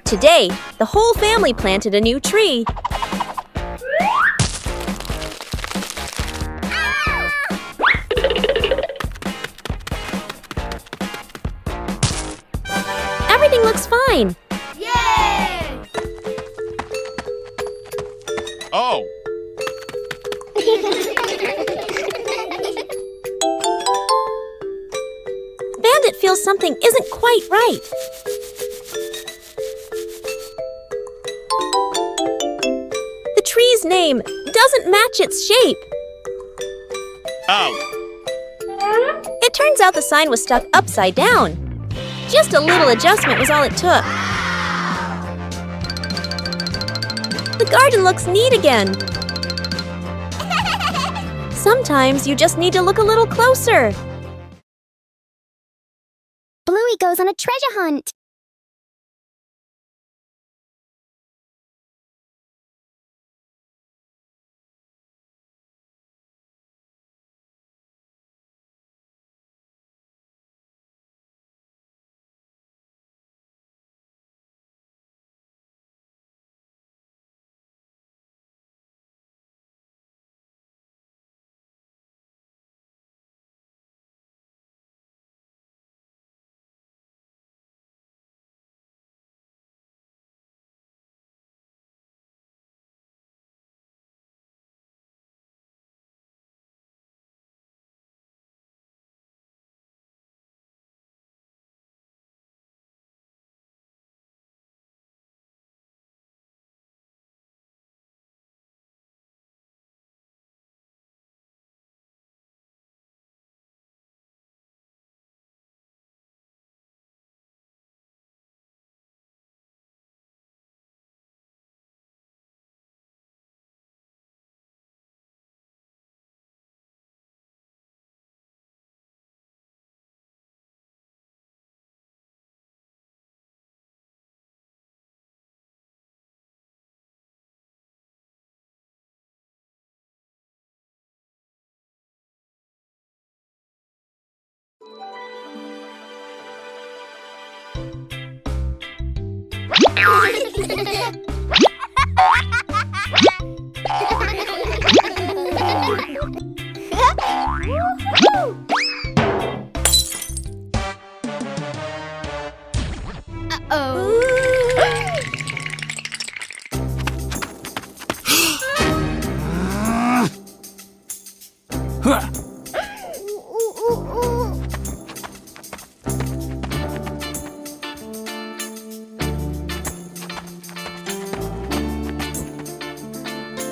Today, the whole family planted a new tree. Everything looks fine. Yay! Oh! Bandit feels something isn't quite right. The tree's name doesn't match its shape. Oh! It turns out the sign was stuck upside down. Just a little adjustment was all it took. The garden looks neat again. Sometimes you just need to look a little closer. Bluey goes on a treasure hunt.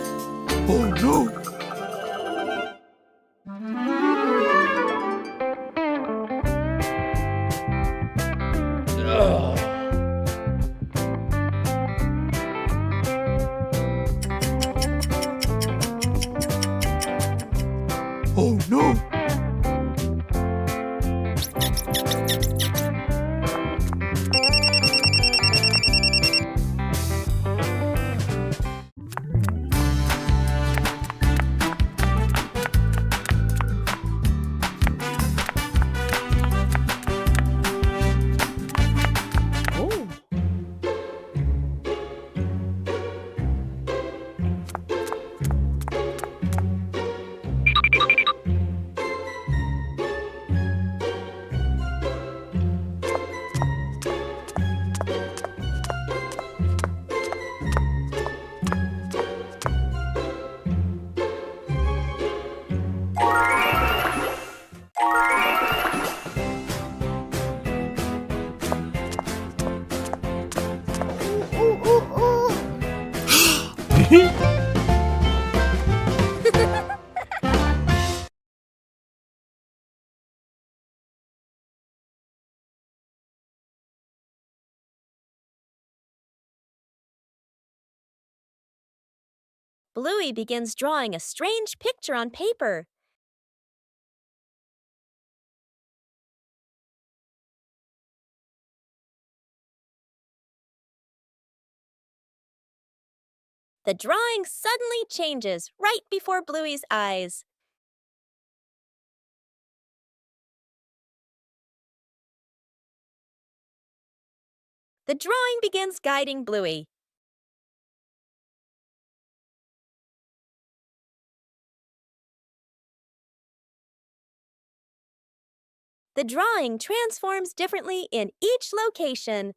Oh no! Oh no! Bluey begins drawing a strange picture on paper. The drawing suddenly changes right before Bluey's eyes. The drawing begins guiding Bluey. The drawing transforms differently in each location.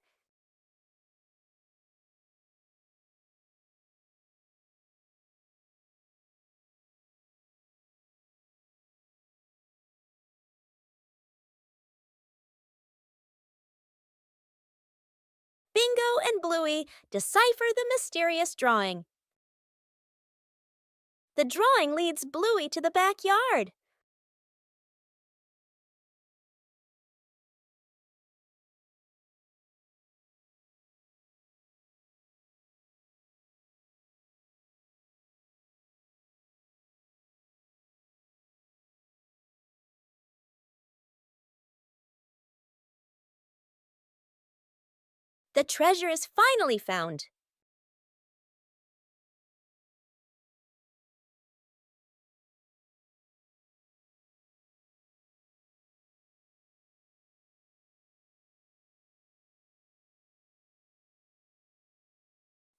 Bingo and Bluey decipher the mysterious drawing. The drawing leads Bluey to the backyard. The treasure is finally found.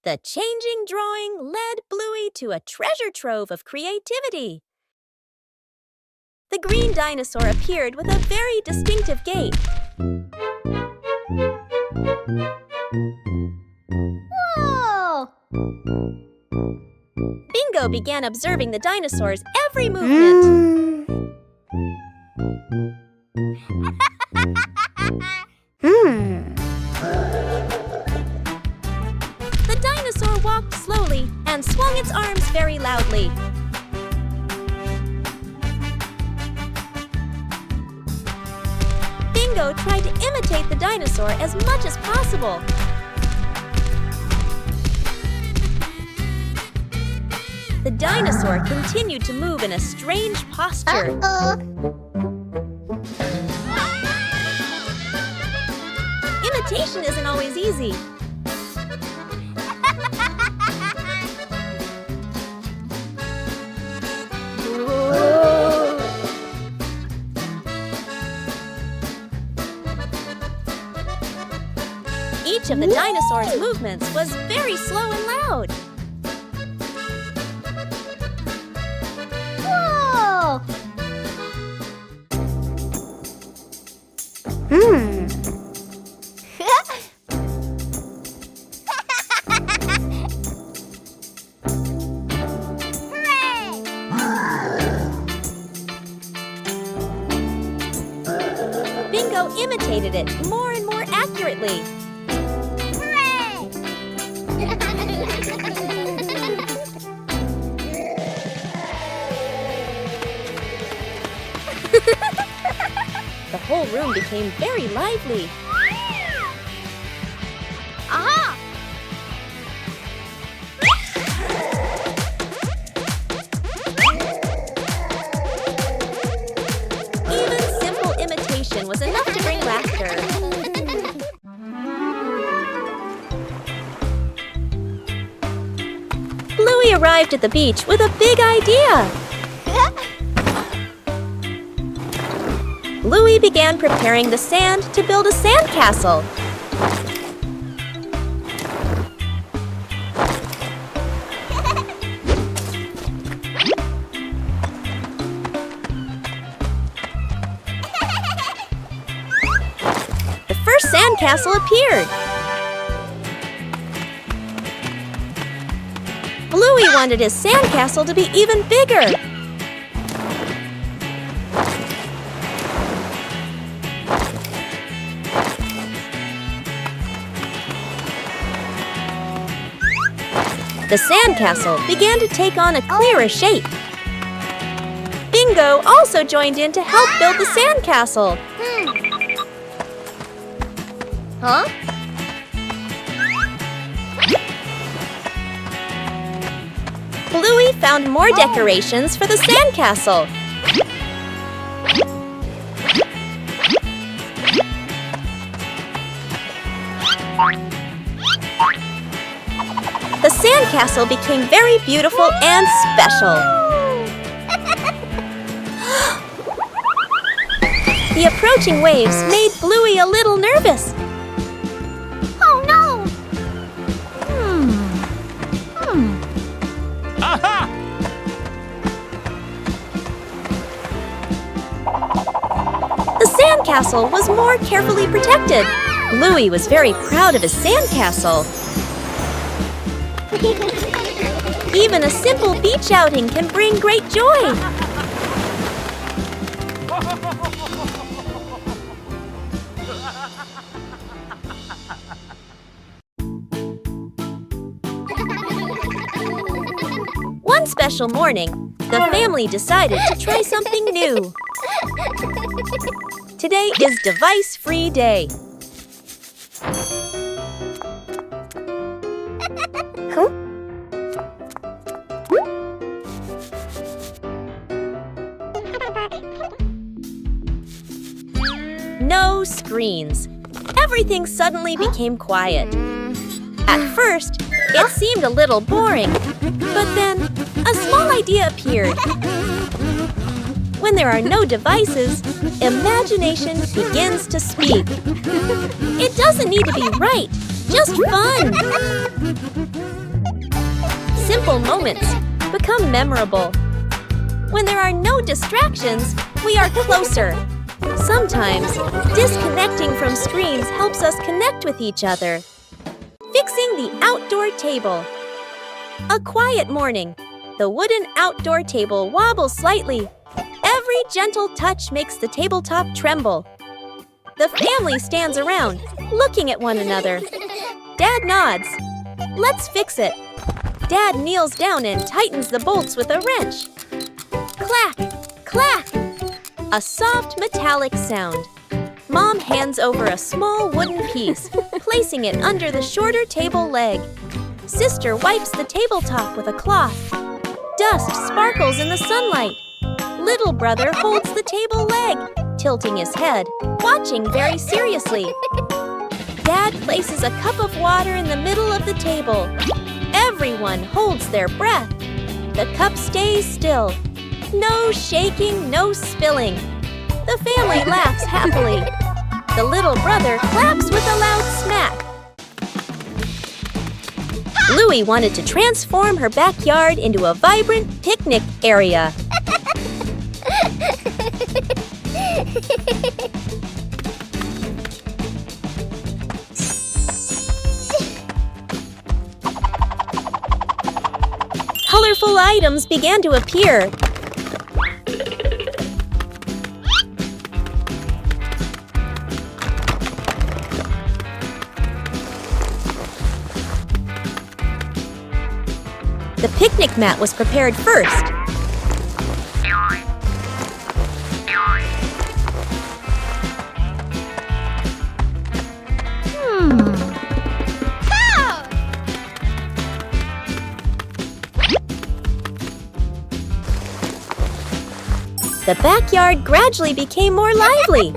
The changing drawing led Bluey to a treasure trove of creativity. The green dinosaur appeared with a very distinctive gait. Whoa! Bingo began observing the dinosaur's every movement. The dinosaur walked slowly and swung its arms very loudly. Bingo tried to imitate the dinosaur as much as possible. The dinosaur continued to move in a strange posture. Imitation isn't always easy. Each of the dinosaur's movements was very slow and loud. Whoa! Bingo imitated it more and more accurately. The whole room became very lively. Aha! Even simple imitation was enough to bring laughter. Bluey arrived at the beach with a big idea. Bluey began preparing the sand to build a sandcastle. The first sandcastle appeared. Bluey wanted his sandcastle to be even bigger. The sandcastle began to take on a clearer shape. Bingo also joined in to help build the sandcastle. Huh? Bluey found more decorations for the sandcastle. The sandcastle became very beautiful and special. The approaching waves made Bluey a little nervous. Oh sandcastle was more carefully protected. Bluey was very proud of his sandcastle. Even a simple beach outing can bring great joy. One special morning, the family decided to try something new. Today is device-free day. No screens. Everything suddenly became quiet. At first, it seemed a little boring, but then a small idea appeared. When there are no devices, imagination begins to speak. It doesn't need to be right, just fun. Simple moments become memorable. When there are no distractions, we are closer. Sometimes, disconnecting from screens helps us connect with each other. Fixing the outdoor table. A quiet morning. The wooden outdoor table wobbles slightly. Every gentle touch makes the tabletop tremble. The family stands around, looking at one another. Dad nods. Let's fix it. Dad kneels down and tightens the bolts with a wrench. Clack! Clack! A soft metallic sound. Mom hands over a small wooden piece, placing it under the shorter table leg. Sister wipes the tabletop with a cloth. Dust sparkles in the sunlight. Little brother holds the table leg, tilting his head, watching very seriously. Dad places a cup of water in the middle of the table. Everyone holds their breath. The cup stays still. No shaking, no spilling. The family laughs happily. The little brother claps with a loud smack. Bluey wanted to transform her backyard into a vibrant picnic area. Colorful items began to appear. The picnic mat was prepared first. The backyard gradually became more lively.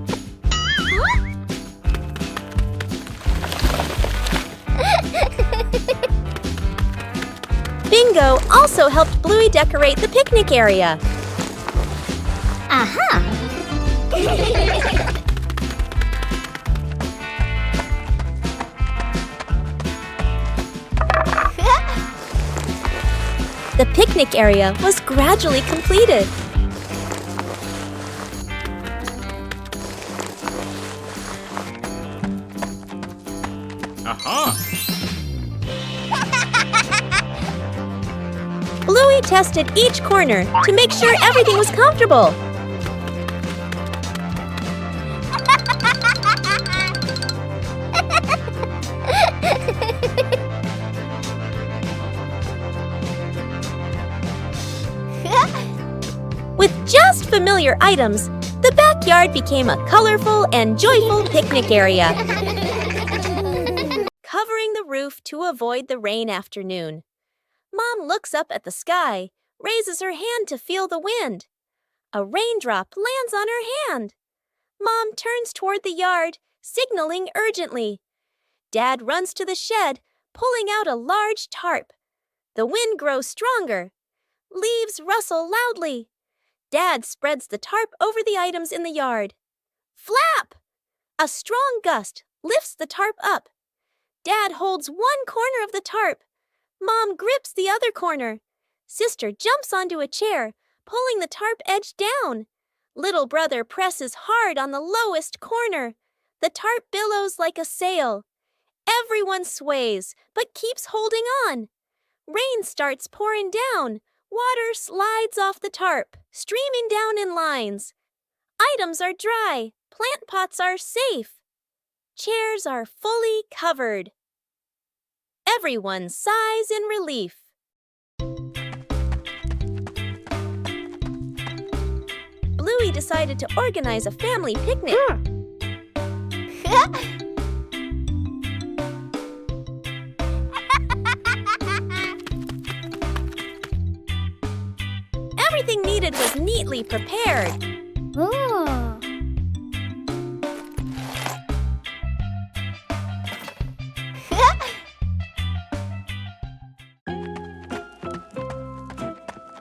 Bingo also helped Bluey decorate the picnic area. Aha! The picnic area was gradually completed. Aha! Bluey tested each corner to make sure everything was comfortable. With just familiar items, the backyard became a colorful and joyful picnic area. Covering the roof to avoid the rain afternoon. Mom looks up at the sky, raises her hand to feel the wind. A raindrop lands on her hand. Mom turns toward the yard, signaling urgently. Dad runs to the shed, pulling out a large tarp. The wind grows stronger. Leaves rustle loudly. Dad spreads the tarp over the items in the yard. Flap! A strong gust lifts the tarp up. Dad holds one corner of the tarp. Mom grips the other corner. Sister jumps onto a chair, pulling the tarp edge down. Little brother presses hard on the lowest corner. The tarp billows like a sail. Everyone sways, but keeps holding on. Rain starts pouring down. Water slides off the tarp, streaming down in lines. Items are dry. Plant pots are safe. Chairs are fully covered. Everyone sighs in relief. Bluey decided to organize a family picnic. Everything needed was neatly prepared. Oh.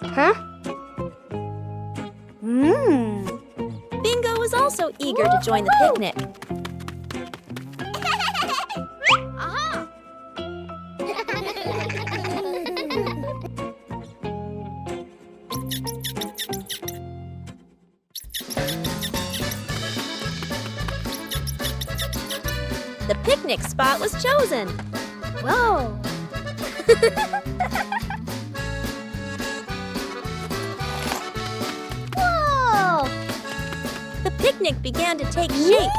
Huh? Bingo was also eager to join the picnic. Aha! The picnic spot was chosen. Whoa! Whoa! The picnic began to take shape.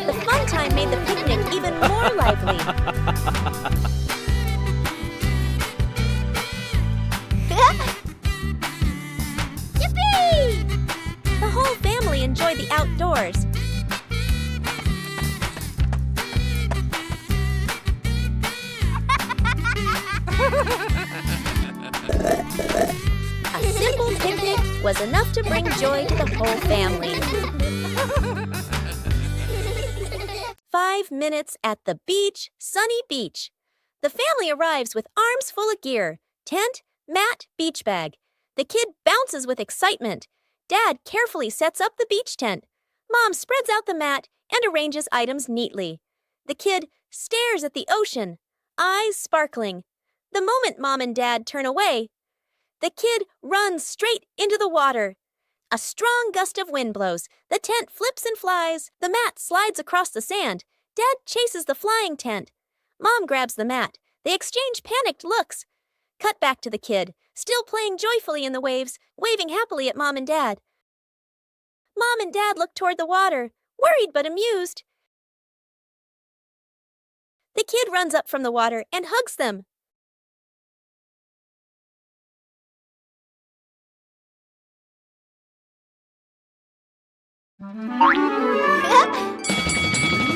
The fun time made the picnic even more lively. Yippee! The whole family enjoyed the outdoors. A simple picnic was enough to bring joy to the whole family. 5 minutes at the beach, sunny beach. The family arrives with arms full of gear, tent, mat, beach bag. The kid bounces with excitement. Dad carefully sets up the beach tent. Mom spreads out the mat and arranges items neatly. The kid stares at the ocean, eyes sparkling. The moment Mom and Dad turn away, the kid runs straight into the water. A strong gust of wind blows. The tent flips and flies. The mat slides across the sand. Dad chases the flying tent. Mom grabs the mat. They exchange panicked looks. Cut back to the kid, still playing joyfully in the waves, waving happily at Mom and Dad. Mom and Dad look toward the water, worried but amused. The kid runs up from the water and hugs them.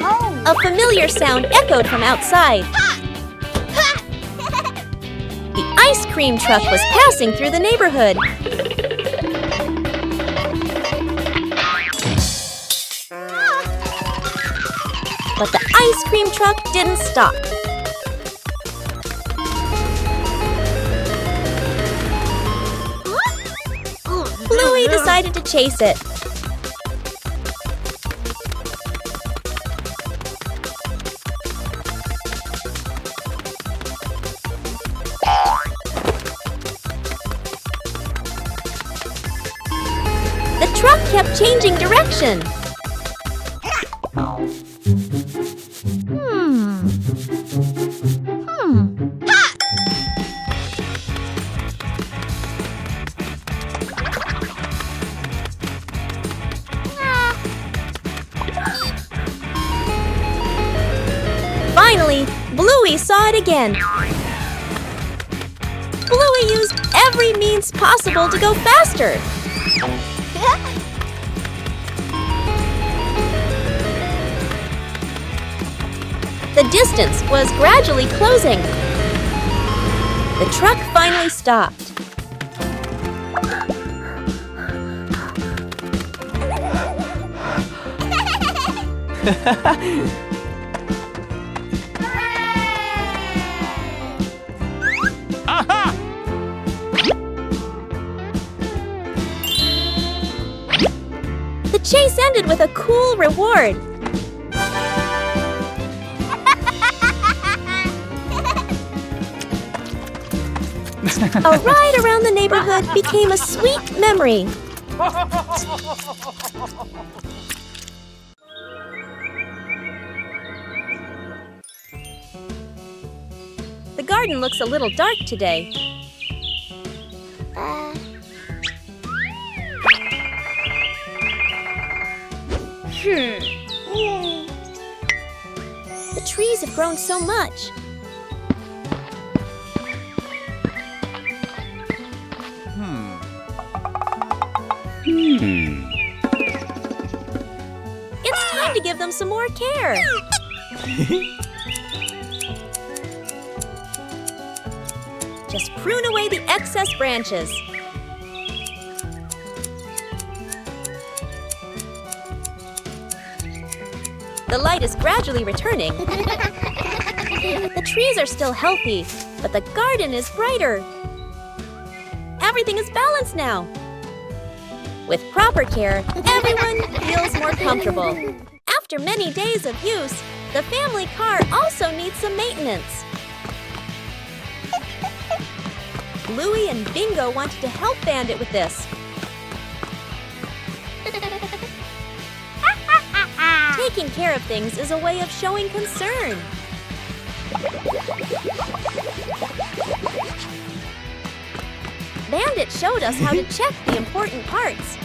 Oh! A familiar sound echoed from outside. The ice cream truck was passing through the neighborhood. But the ice cream truck didn't stop. Bluey decided to chase it. The truck kept changing direction. Finally, Bluey saw it again. Bluey used every means possible to go faster. The distance was gradually closing. The truck finally stopped. ended with a cool reward. A ride around the neighborhood became a sweet memory. The garden looks a little dark today. The trees have grown so much. It's time to give them some more care. Just prune away the excess branches. The light is gradually returning. The trees are still healthy, but the garden is brighter. Everything is balanced now. With proper care, everyone feels more comfortable. After many days of use, the family car also needs some maintenance. Bluey and Bingo wanted to help Bandit with this. Taking care of things is a way of showing concern. Bandit showed us how to check the important parts.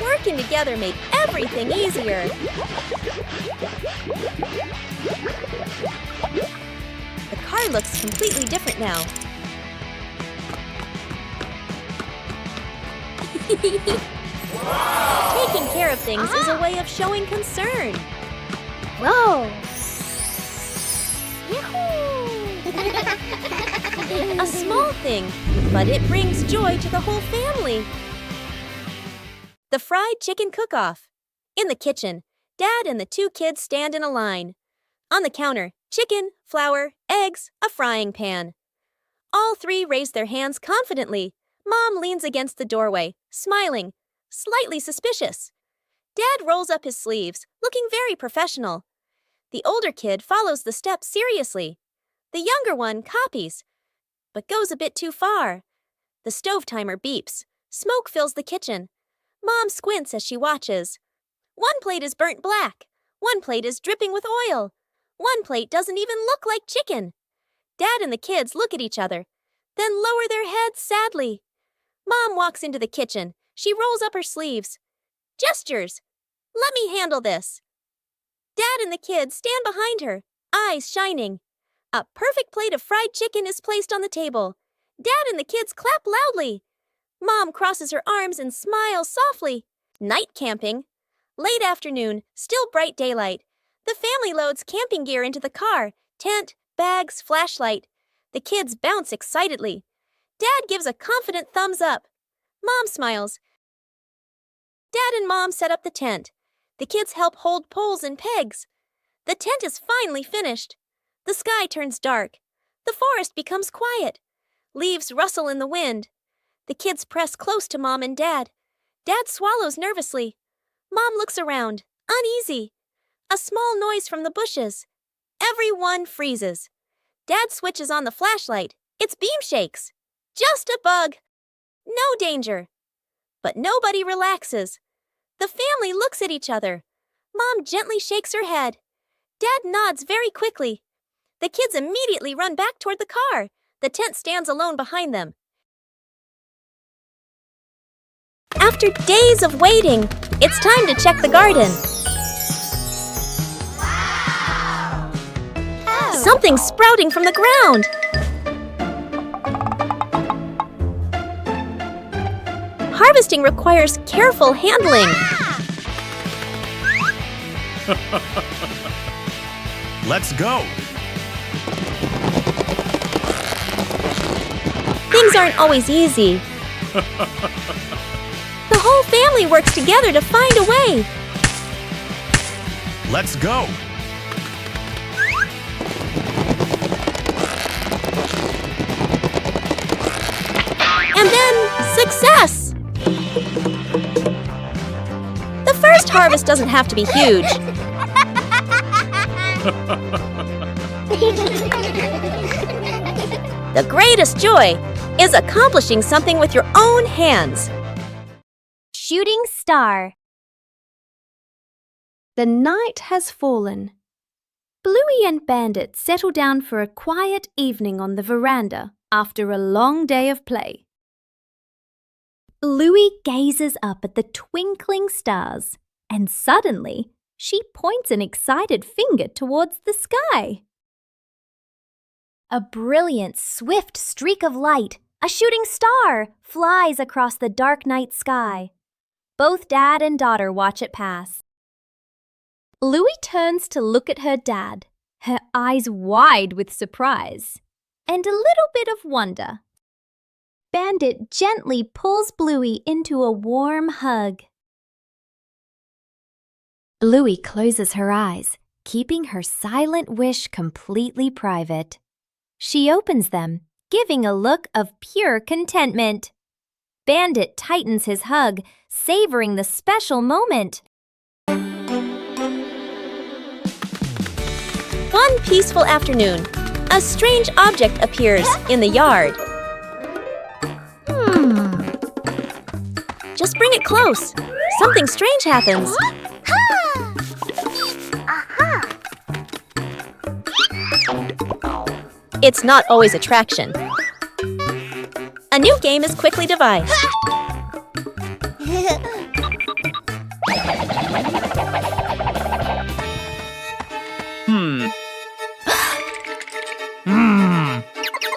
Working together made everything easier. The car looks completely different now. Taking care of things is a way of showing concern. Whoa! A small thing, but it brings joy to the whole family. The fried chicken cook-off. In the kitchen, Dad and the two kids stand in a line. On the counter, chicken, flour, eggs, a frying pan. All three raise their hands confidently. Mom leans against the doorway, smiling, slightly suspicious. Dad rolls up his sleeves, looking very professional. The older kid follows the steps seriously. The younger one copies, but goes a bit too far. The stove timer beeps. Smoke fills the kitchen. Mom squints as she watches. One plate is burnt black. One plate is dripping with oil. One plate doesn't even look like chicken. Dad and the kids look at each other, then lower their heads sadly. Mom walks into the kitchen. She rolls up her sleeves. Gestures. Let me handle this. Dad and the kids stand behind her, eyes shining. A perfect plate of fried chicken is placed on the table. Dad and the kids clap loudly. Mom crosses her arms and smiles softly. Night camping. Late afternoon, still bright daylight. The family loads camping gear into the car. Tent, bags, flashlight. The kids bounce excitedly. Dad gives a confident thumbs up. Mom smiles. Dad and Mom set up the tent. The kids help hold poles and pegs. The tent is finally finished. The sky turns dark. The forest becomes quiet. Leaves rustle in the wind. The kids press close to Mom and Dad. Dad swallows nervously. Mom looks around, uneasy. A small noise from the bushes. Everyone freezes. Dad switches on the flashlight. Its beam shakes. Just a bug. No danger. But nobody relaxes. The family looks at each other. Mom gently shakes her head. Dad nods very quickly. The kids immediately run back toward the car. The tent stands alone behind them. After days of waiting, it's time to check the garden. Wow! Something's sprouting from the ground. Harvesting requires careful handling. Let's go. Things aren't always easy. The whole family works together to find a way. Let's go. And then, success! next harvest doesn't have to be huge. The greatest joy is accomplishing something with your own hands. Shooting star. The night has fallen. Bluey and Bandit settle down for a quiet evening on the veranda after a long day of play. Bluey gazes up at the twinkling stars, and suddenly she points an excited finger towards the sky. A brilliant, swift streak of light, a shooting star, flies across the dark night sky. Both dad and daughter watch it pass. Bluey turns to look at her dad, her eyes wide with surprise and a little bit of wonder. Bandit gently pulls Bluey into a warm hug. Bluey closes her eyes, keeping her silent wish completely private. She opens them, giving a look of pure contentment. Bandit tightens his hug, savoring the special moment. One peaceful afternoon, a strange object appears in the yard. Just bring it close. Something strange happens. It's not always attraction. A new game is quickly devised.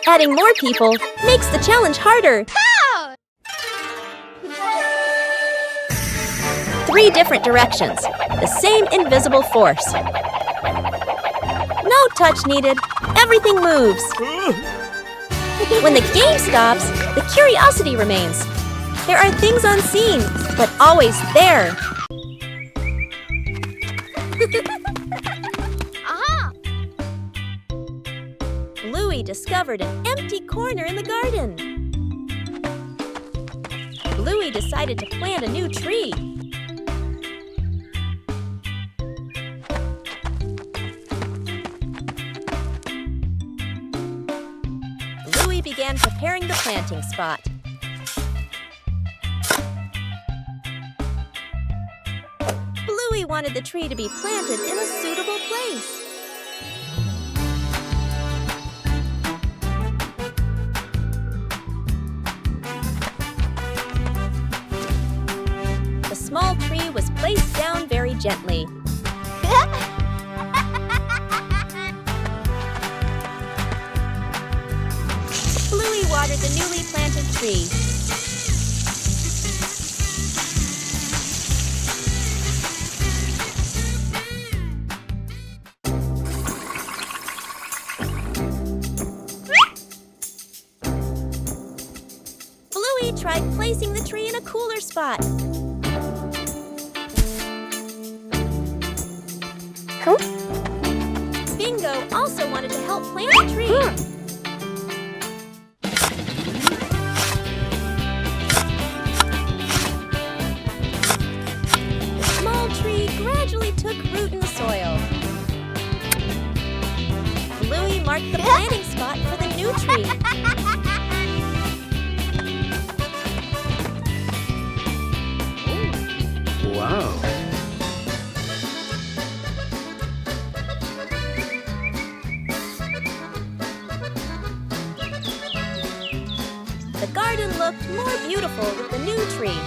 Adding more people makes the challenge harder. 3 different directions, the same invisible force. No touch needed, everything moves. When the game stops, the curiosity remains. There are things unseen, but always there. Bluey discovered an empty corner in the garden. Bluey decided to plant a new tree. Bluey began preparing the planting spot. Bluey wanted the tree to be planted in a suitable place. The small tree was placed down very gently. Bluey watered the newly planted tree. Bluey tried placing the tree in a cooler spot. Bingo also wanted to help plant the tree. The small tree gradually took root in the soil. Bluey marked the planting spot for the new tree. Wow. The garden looked more beautiful with the new tree.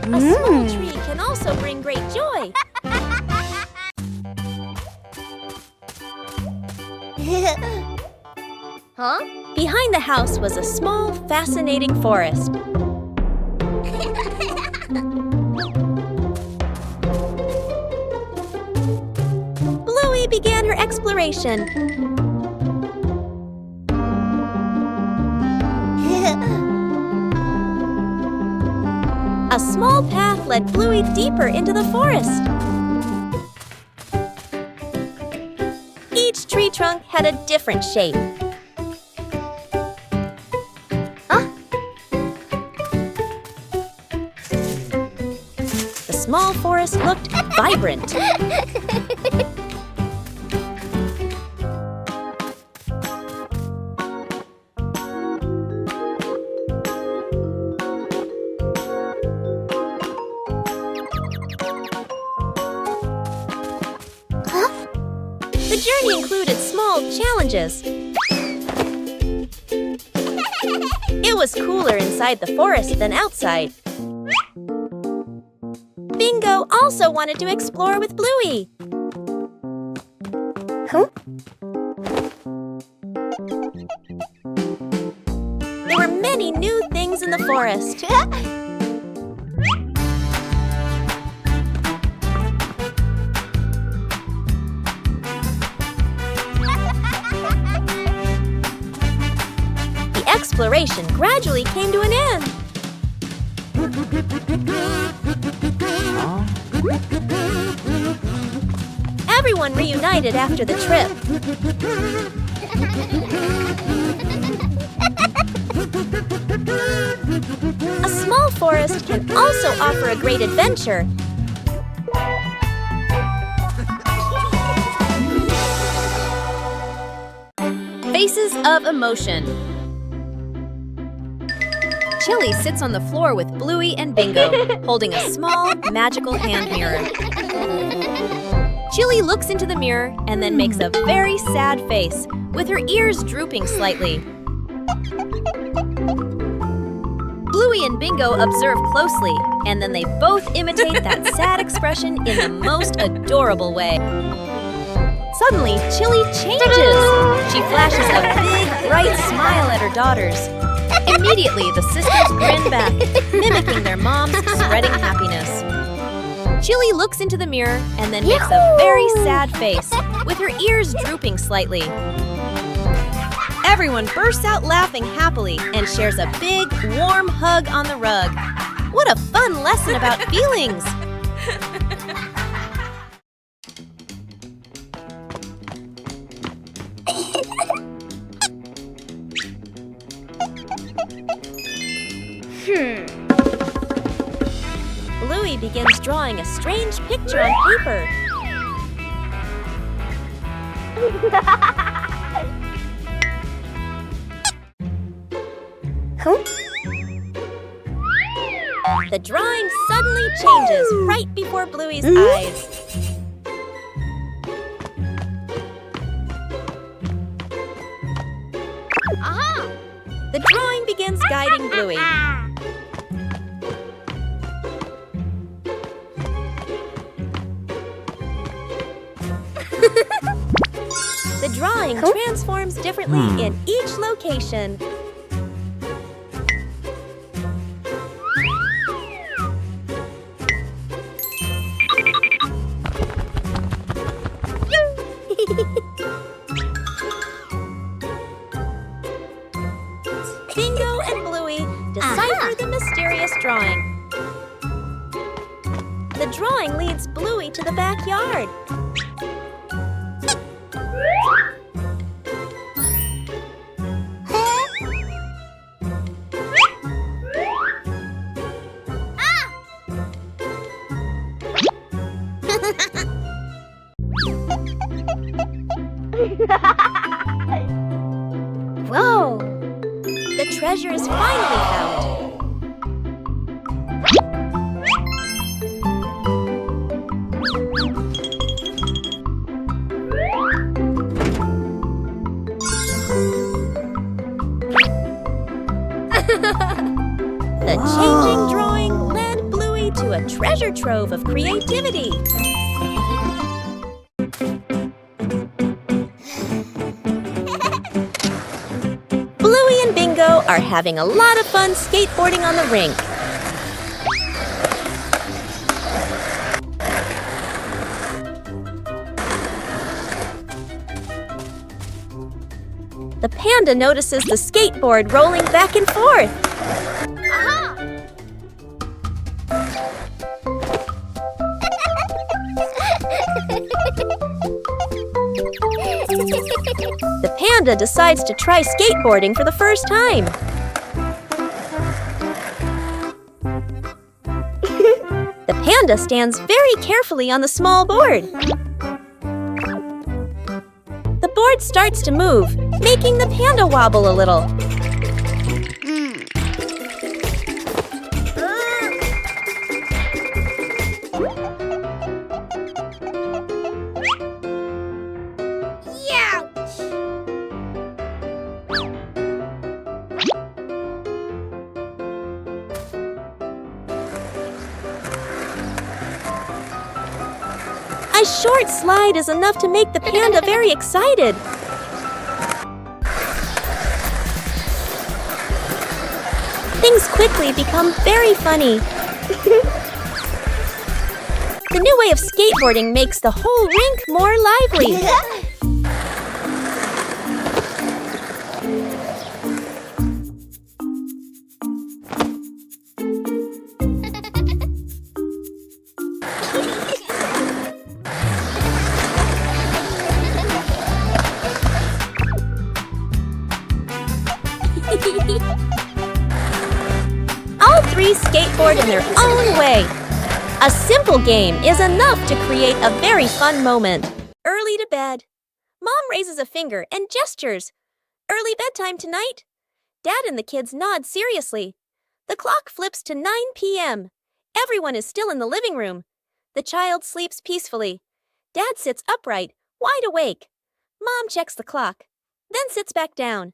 A small tree can also bring great joy. Behind the house was a small, fascinating forest. Bluey began her exploration. A small path led Bluey deeper into the forest. Each tree trunk had a different shape. small forest looked vibrant. The journey included small challenges. It was cooler inside the forest than outside. Bingo also wanted to explore with Bluey. There were many new things in the forest. Exploration gradually came to an end. Everyone reunited after the trip. A small forest can also offer a great adventure. Faces of emotion. Chili sits on the floor with Bluey and Bingo, holding a small, magical hand mirror. Chili looks into the mirror and then makes a very sad face, with her ears drooping slightly. Bluey and Bingo observe closely, and then they both imitate that sad expression in the most adorable way. Suddenly, Chili changes. She flashes a big, bright smile at her daughters. Immediately, the sisters grin back, mimicking their mom's spreading happiness. Chili looks into the mirror and then makes a very sad face, with her ears drooping slightly. Everyone bursts out laughing happily and shares a big, warm hug on the rug. What a fun lesson about feelings! Bluey begins drawing a strange picture on paper. The drawing suddenly changes right before Bluey's eyes. The drawing begins guiding Bluey. The drawing transforms differently in each location. Bingo and Bluey decipher the mysterious drawing. The drawing leads Bluey to the backyard. Whoa! The treasure is finally found. The changing drawing led Bluey to a treasure trove of creativity. Bluey and Bingo are having a lot of fun skateboarding on the rink. The panda notices the skateboard rolling back and forth. The panda decides to try skateboarding for the first time. The panda stands very carefully on the small board. The board starts to move, making the panda wobble a little. A short slide is enough to make the panda very excited. Things quickly become very funny. The new way of skateboarding makes the whole rink more lively. All three skateboard in their own way. A simple game is enough to create a very fun moment. Early to bed. Mom raises a finger and gestures. Early bedtime tonight. Dad and the kids nod seriously. The clock flips to 9 p.m. Everyone is still in the living room. The child sleeps peacefully. Dad sits upright, wide awake. Mom checks the clock, then sits back down.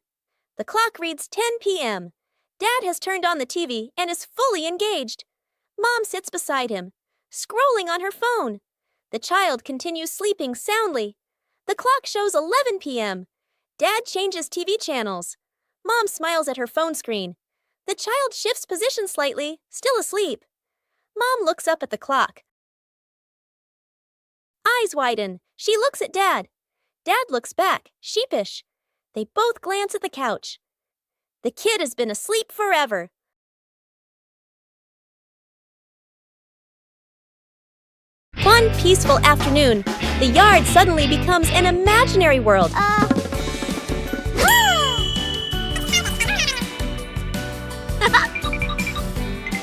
The clock reads 10 p.m. Dad has turned on the TV and is fully engaged. Mom sits beside him, scrolling on her phone. The child continues sleeping soundly. The clock shows 11 p.m. Dad changes TV channels. Mom smiles at her phone screen. The child shifts position slightly, still asleep. Mom looks up at the clock. Eyes widen. She looks at Dad. Dad looks back, sheepish. They both glance at the couch. The kid has been asleep forever. One peaceful afternoon, the yard suddenly becomes an imaginary world.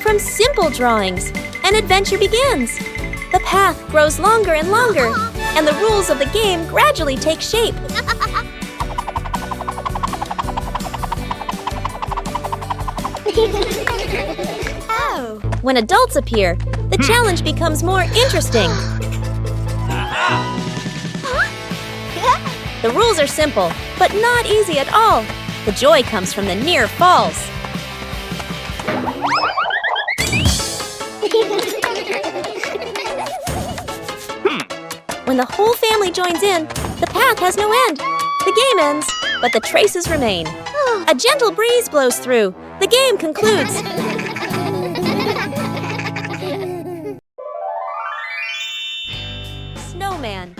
From simple drawings, an adventure begins. The path grows longer and longer, and the rules of the game gradually take shape. When adults appear, the challenge becomes more interesting. The rules are simple, but not easy at all. The joy comes from the near falls. When the whole family joins in, the path has no end. The game ends, but the traces remain. A gentle breeze blows through. The game concludes. Snowman.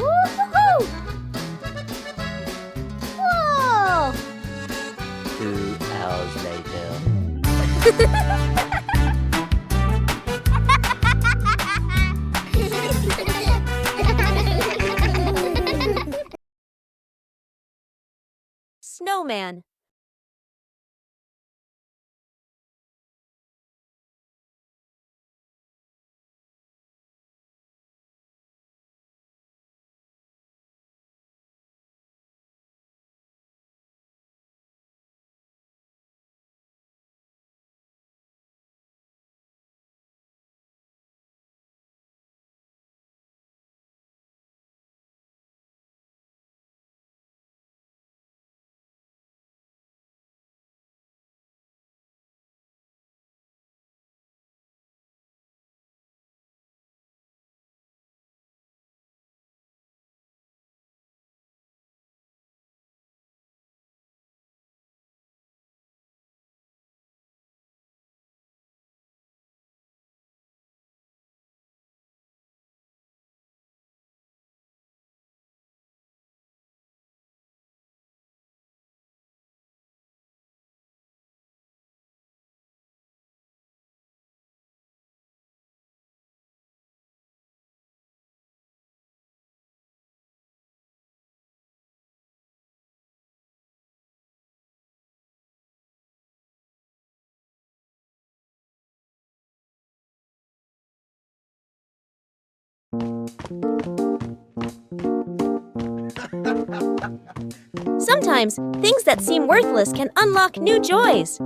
Woo-hoo-hoo! 2 hours later. Snowman. Sometimes, things that seem worthless can unlock new joys.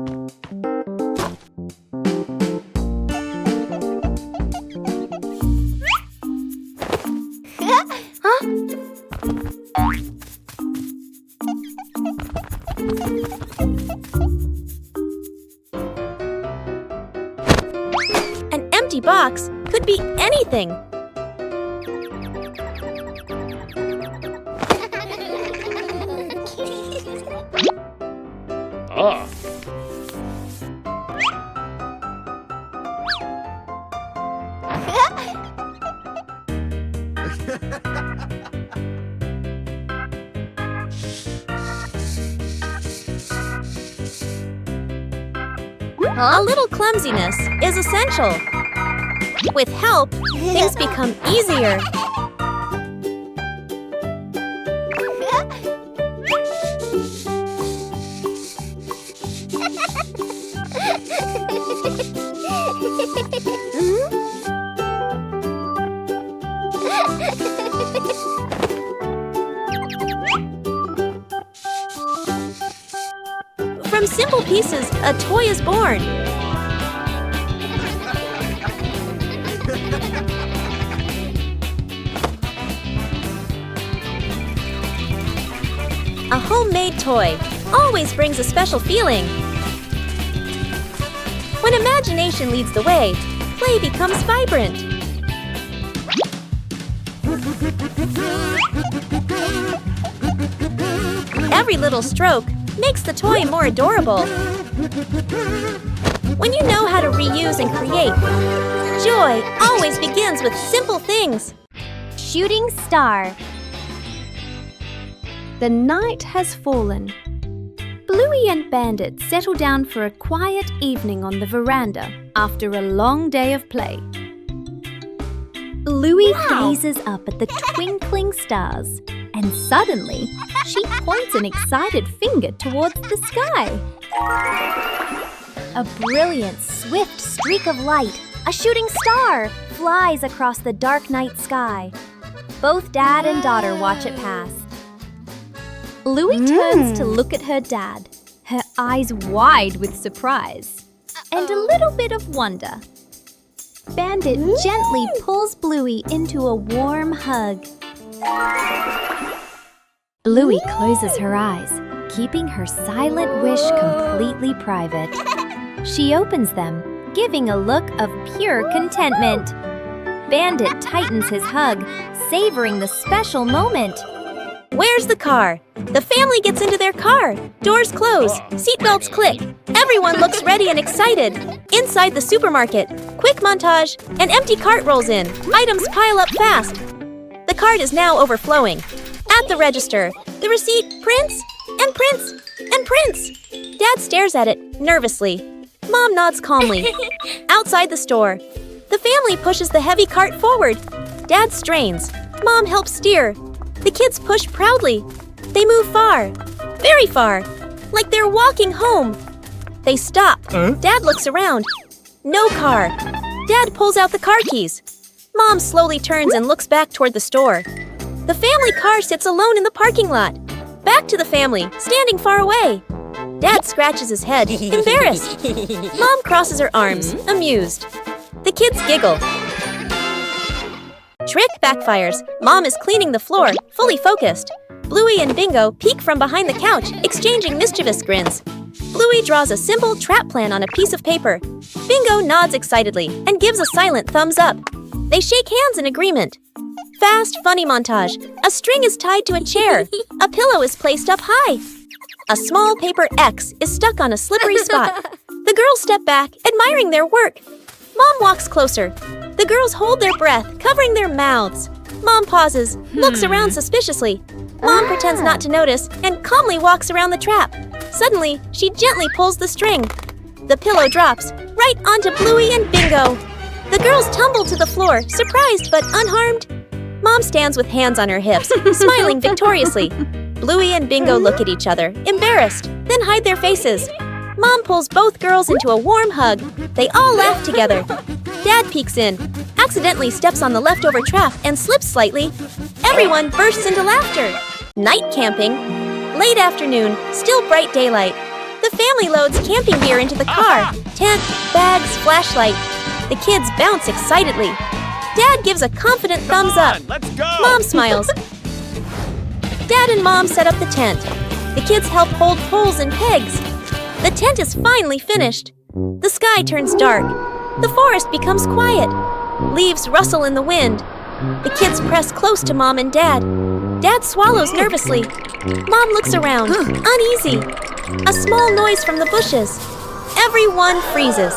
An empty box could be anything. Ah. A little clumsiness is essential. With help, things become easier. From simple pieces, a toy is born. A homemade toy always brings a special feeling. When imagination leads the way, play becomes vibrant. Every little stroke makes the toy more adorable. When you know how to reuse and create, joy always begins with simple things. Shooting star. The night has fallen. Bluey and Bandit settle down for a quiet evening on the veranda after a long day of play. Bluey gazes up at the twinkling stars, and suddenly, she points an excited finger towards the sky. A brilliant, swift streak of light, a shooting star, flies across the dark night sky. Both dad and daughter watch it pass. Bluey turns to look at her dad, her eyes wide with surprise and a little bit of wonder. Bandit gently pulls Bluey into a warm hug. Bluey closes her eyes, keeping her silent wish completely private. She opens them, giving a look of pure contentment. Bandit tightens his hug, savoring the special moment. Where's the car? The family gets into their car. Doors close. Seatbelts click. Everyone looks ready and excited. Inside the supermarket, quick montage, an empty cart rolls in. Items pile up fast. The cart is now overflowing. At the register, the receipt prints and prints and prints. Dad stares at it nervously. Mom nods calmly. Outside the store, the family pushes the heavy cart forward. Dad strains. Mom helps steer. The kids push proudly. They move far, very far, like they're walking home. They stop. Dad looks around. No car. Dad pulls out the car keys. Mom slowly turns and looks back toward the store. The family car sits alone in the parking lot. Back to the family, standing far away. Dad scratches his head, embarrassed. Mom crosses her arms, amused. The kids giggle. Trick backfires. Mom is cleaning the floor, fully focused. Bluey and Bingo peek from behind the couch, exchanging mischievous grins. Bluey draws a simple trap plan on a piece of paper. Bingo nods excitedly and gives a silent thumbs up. They shake hands in agreement. Fast, funny montage. A string is tied to a chair. A pillow is placed up high. A small paper X is stuck on a slippery spot. The girls step back, admiring their work. Mom walks closer. The girls hold their breath, covering their mouths. Mom pauses, looks around suspiciously. Mom pretends not to notice and calmly walks around the trap. Suddenly, she gently pulls the string. The pillow drops right onto Bluey and Bingo. The girls tumble to the floor, surprised but unharmed. Mom stands with hands on her hips, smiling victoriously. Bluey and Bingo look at each other, embarrassed, then hide their faces. Mom pulls both girls into a warm hug. They all laugh together. Dad peeks in, accidentally steps on the leftover trap and slips slightly. Everyone bursts into laughter. Night camping. Late afternoon, still bright daylight. The family loads camping gear into the car. Tent, bags, flashlight. The kids bounce excitedly. Dad gives a confident thumbs up. Let's go! Mom smiles. Dad and Mom set up the tent. The kids help hold poles and pegs. The tent is finally finished. The sky turns dark. The forest becomes quiet. Leaves rustle in the wind. The kids press close to Mom and Dad. Dad swallows nervously. Mom looks around, uneasy. A small noise from the bushes. Everyone freezes.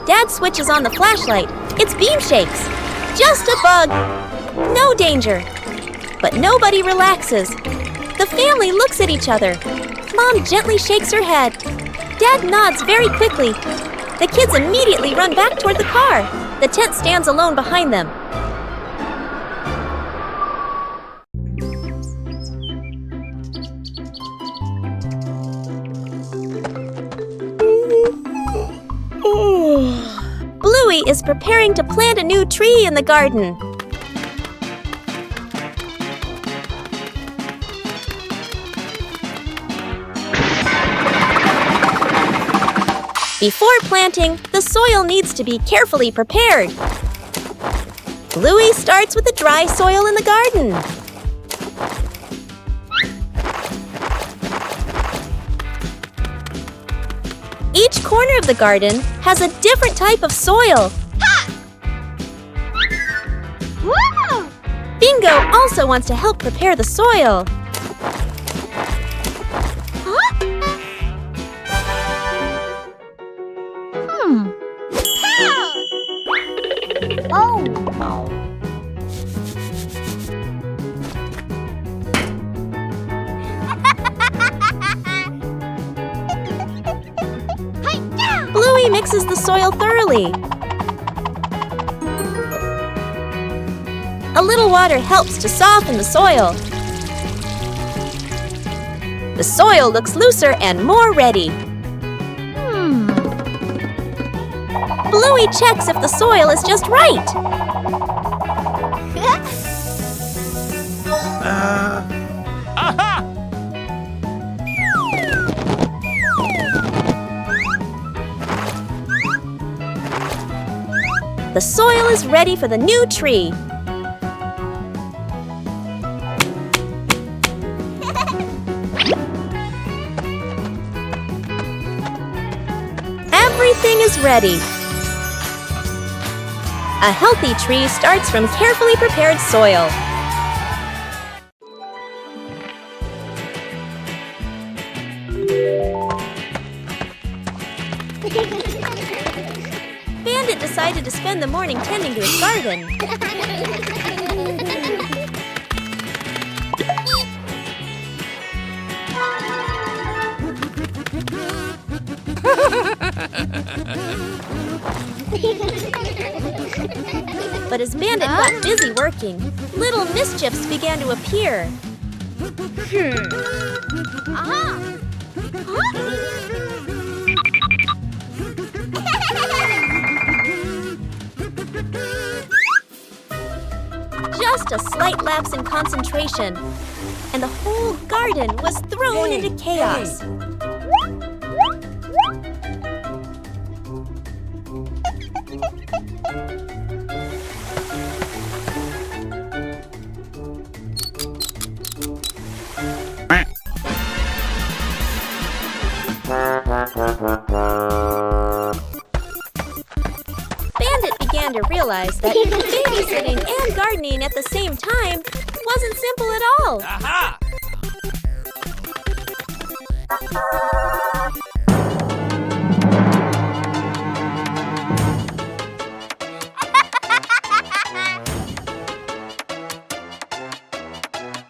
Dad switches on the flashlight. Its beam shakes. Just a bug. No danger. But nobody relaxes. The family looks at each other. Mom gently shakes her head. Dad nods very quickly. The kids immediately run back toward the car. The tent stands alone behind them. Bluey is preparing to plant a new tree in the garden. Before planting, the soil needs to be carefully prepared. Bluey starts with the dry soil in the garden. Each corner of the garden has a different type of soil. Bingo also wants to help prepare the soil. Bluey mixes the soil thoroughly. A little water helps to soften the soil. The soil looks looser and more ready. Bluey checks if the soil is just right. Aha! The soil is ready for the new tree. Everything is ready. A healthy tree starts from carefully prepared soil. Bandit decided to spend the morning tending to his garden. But as Bandit got busy working, little mischiefs began to appear. Just a slight lapse in concentration, and the whole garden was thrown into chaos. Bandit began to realize that babysitting and gardening at the same time wasn't simple at all. Aha!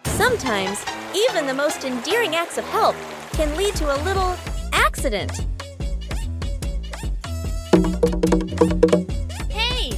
Sometimes, even the most endearing acts of help can lead to a little accident. Hey!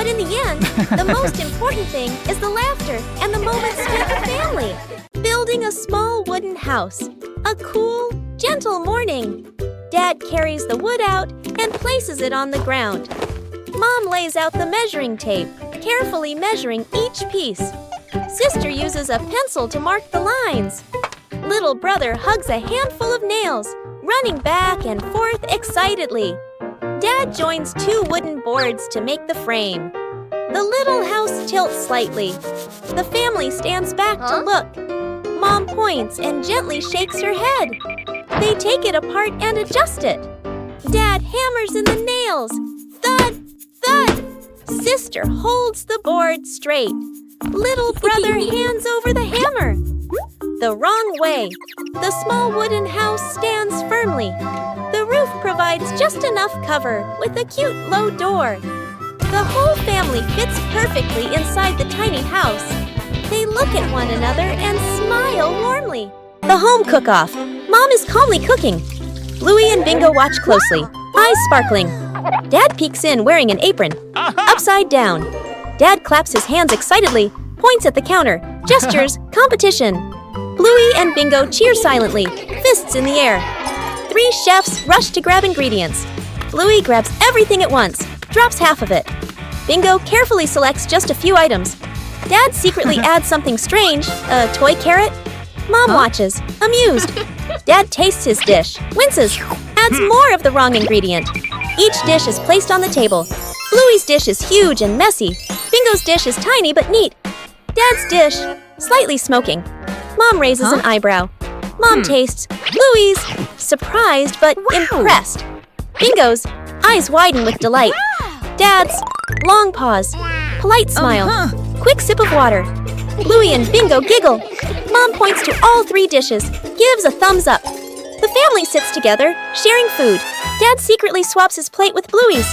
But in the end, the most important thing is the laughter and the moments spent with family. Building a small wooden house. A cool, gentle morning. Dad carries the wood out and places it on the ground. Mom lays out the measuring tape, carefully measuring each piece. Sister uses a pencil to mark the lines. Little brother hugs a handful of nails, running back and forth excitedly. Dad joins 2 wooden boards to make the frame. The little house tilts slightly. The family stands back to look. Mom points and gently shakes her head. They take it apart and adjust it. Dad hammers in the nails. Thud, thud. Sister holds the board straight. Little brother hands over the hammer. The wrong way. The small wooden house stands firmly. The roof provides just enough cover with a cute low door. The whole family fits perfectly inside the tiny house. They look at one another and smile warmly. The home cook-off. Mom is calmly cooking. Bluey and Bingo watch closely, eyes sparkling. Dad peeks in wearing an apron, upside down. Dad claps his hands excitedly, points at the counter, gestures, competition. Bluey and Bingo cheer silently, fists in the air. 3 chefs rush to grab ingredients. Bluey grabs everything at once, drops half of it. Bingo carefully selects just a few items. Dad secretly adds something strange, a toy carrot. Mom watches, amused. Dad tastes his dish, winces, adds more of the wrong ingredient. Each dish is placed on the table. Bluey's dish is huge and messy. Bingo's dish is tiny but neat. Dad's dish, slightly smoking. Mom raises an eyebrow. Mom tastes. Bluey's, surprised but impressed. Bingo's, eyes widen with delight. Dad's, long pause. Polite smile. Quick sip of water. Bluey and Bingo giggle. Mom points to all 3 dishes, gives a thumbs up. The family sits together, sharing food. Dad secretly swaps his plate with Bluey's.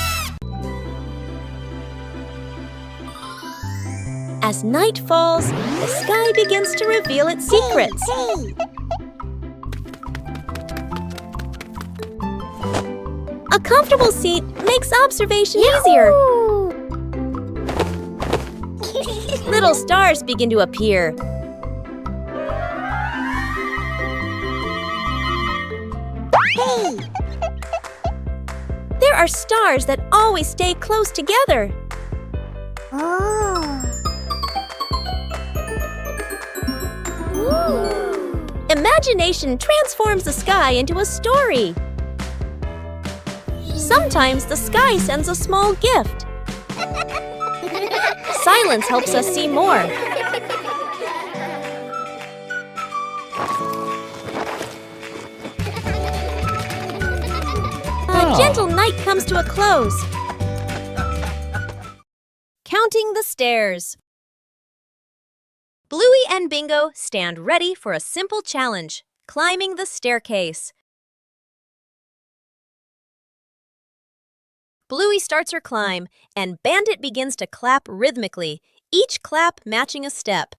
As night falls, the sky begins to reveal its secrets. A comfortable seat makes observation easier. Little stars begin to appear. There are stars that always stay close together. Imagination transforms the sky into a story. Sometimes the sky sends a small gift. Silence helps us see more. A gentle night comes to a close. Counting the stairs. Bluey and Bingo stand ready for a simple challenge, climbing the staircase. Bluey starts her climb, and Bandit begins to clap rhythmically, each clap matching a step.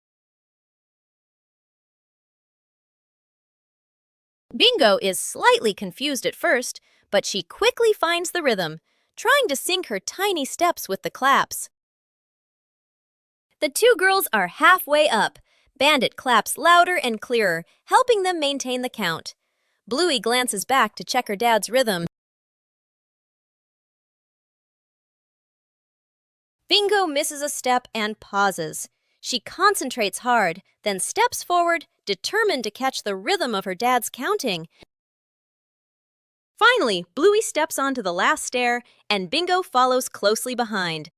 Bingo is slightly confused at first, but she quickly finds the rhythm, trying to sync her tiny steps with the claps. The 2 girls are halfway up. Bandit claps louder and clearer, helping them maintain the count. Bluey glances back to check her dad's rhythm. Bingo misses a step and pauses. She concentrates hard, then steps forward, determined to catch the rhythm of her dad's counting. Finally, Bluey steps onto the last stair, and Bingo follows closely behind.